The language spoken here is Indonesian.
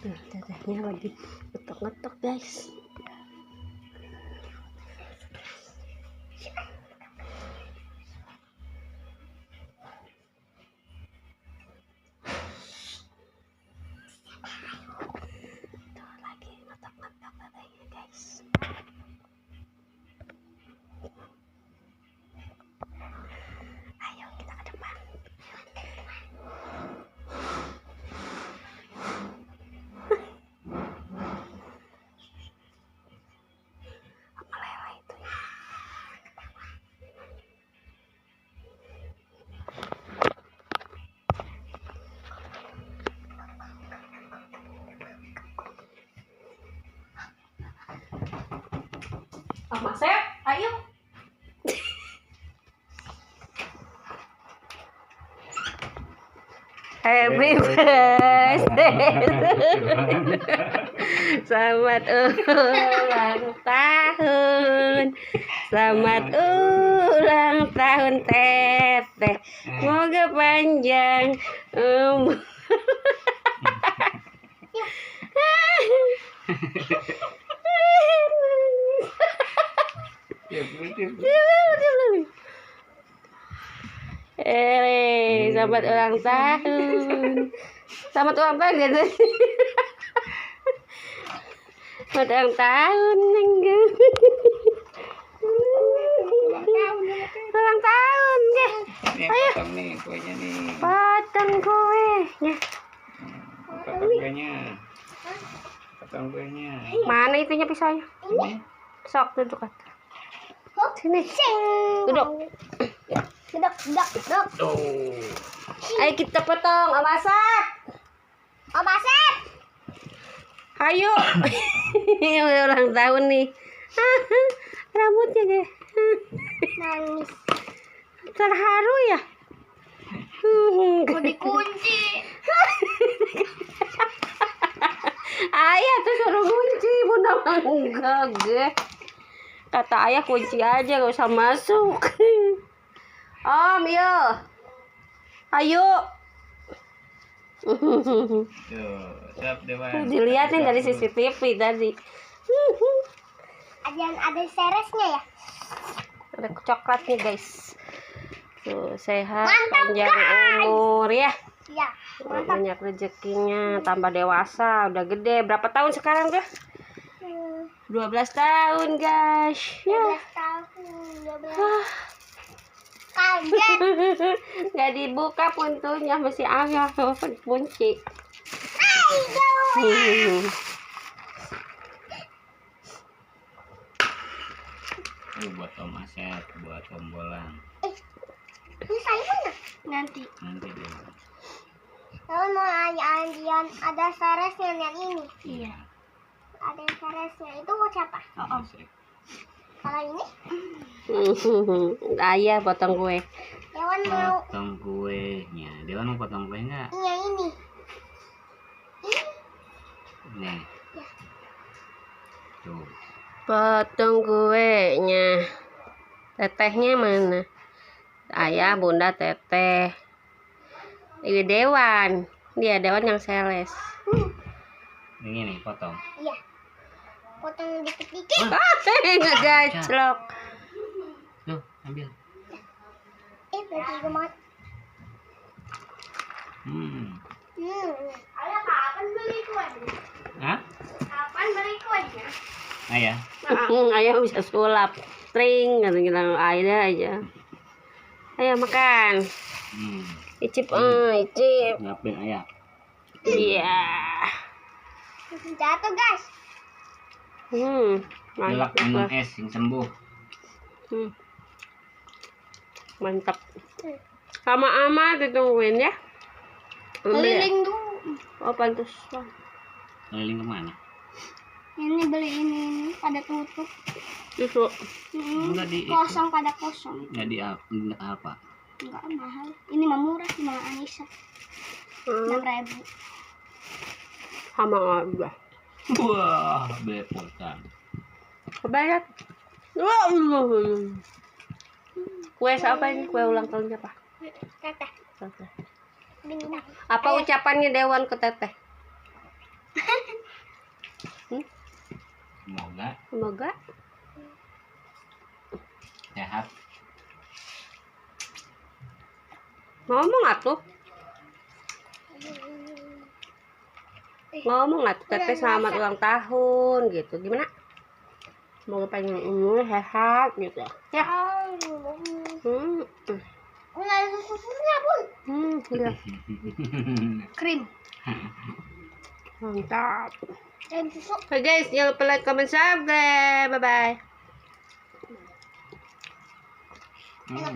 Tetehnya lagi ngetok-ngetok guys. Mas Sep, ayo. Happy birthday. Selamat ulang tahun. Selamat ulang tahun Teteh. Semoga panjang umur. Selamat ulang tahun. Selamat ulang tahun gitu. Selamat ulang tahun. Ulang tahun ya. Ayo. Potong nih kuenya nih. Potong kuenya. Potong kuenya. Potong kuenya. Mana itunya pisaunya? Ini. Sok duduk kan. Sini. Duduk. Duduk. Tuh. Ayo kita potong, Om Asep. Om Asep. Ayo. Ulang tahun nih. Rambutnya deh. Nangis. Terharu ya? Mau dikunci. Ayah tuh suruh kunci, bunda enggak. Kata ayah kunci aja, gak usah masuk. Om, yo. Ayo. Tuh, siap Dewan. Dilihatin dari CCTV tadi. Ada seresnya ya? Ada coklatnya guys. Tuh, sehat, Mantap, panjang guys. umur ya. Iya, mantap. Banyak rezekinya, tambah dewasa, udah gede. Berapa tahun sekarang tuh? 12 tahun guys. Ya. 12 tahun, 12. Kaget. Nggak dibuka pintunya, masih ayah kunci. Buat Om Asep, buat tombolan. Ini saya mana? Nanti. Nanti deh. Kalau mau Andian ada seresnya yang ini. Iya. Ada seresnya. Itu buat siapa? Asep. Kalau ini? Ayah potong kue. Dewan mau. Potong kuenya. Dewan mau potong kue nggak? Iya ini. Nih. Tuh. Potong kuenya. Tetehnya mana? Ayah, bunda, teteh. Ini Dewan. Dia Dewan yang seles. Ini nih potong. Iya. Potong dikit-dikit. Nggak gaclok. Tuh, ambil. Berarti gue mau. Ayah kapan beli kue? Hah? Kapan beli kuenya? Ayah. Ayah bisa sulap. Tring, kata ayah aja. Ayo makan. Icip, icip. Siapin ayah. Iya. Jatuh guys. Gelak minum es yang sembuh. Mantap. Sama amat ditungguin ya. Keliling dulu. Oh pantas. Keliling kemana? Ini beli ini pada tutup. Susu. Enggak di Kosong pada kosong. enggak di apa? Enggak mahal. Ini mah murah cuma Anissa. 6.000. Sama aja. Wah, belepotan. Kebayat. Kue apa ini? Kue ulang tahun siapa? Teteh. Oke. Bintang. Apa ucapannya Dewan ke Teteh? Semoga Semoga sehat. ngomong atuh. Ngomong atuh Teteh selamat ulang tahun gitu. Gimana? Semoga pengen sehat gitu. Ya. Nggak ada susunya pun. Udah. Krim. Mantap. Dan susu. Oke guys, jangan lupa like, comment, subscribe. Bye bye.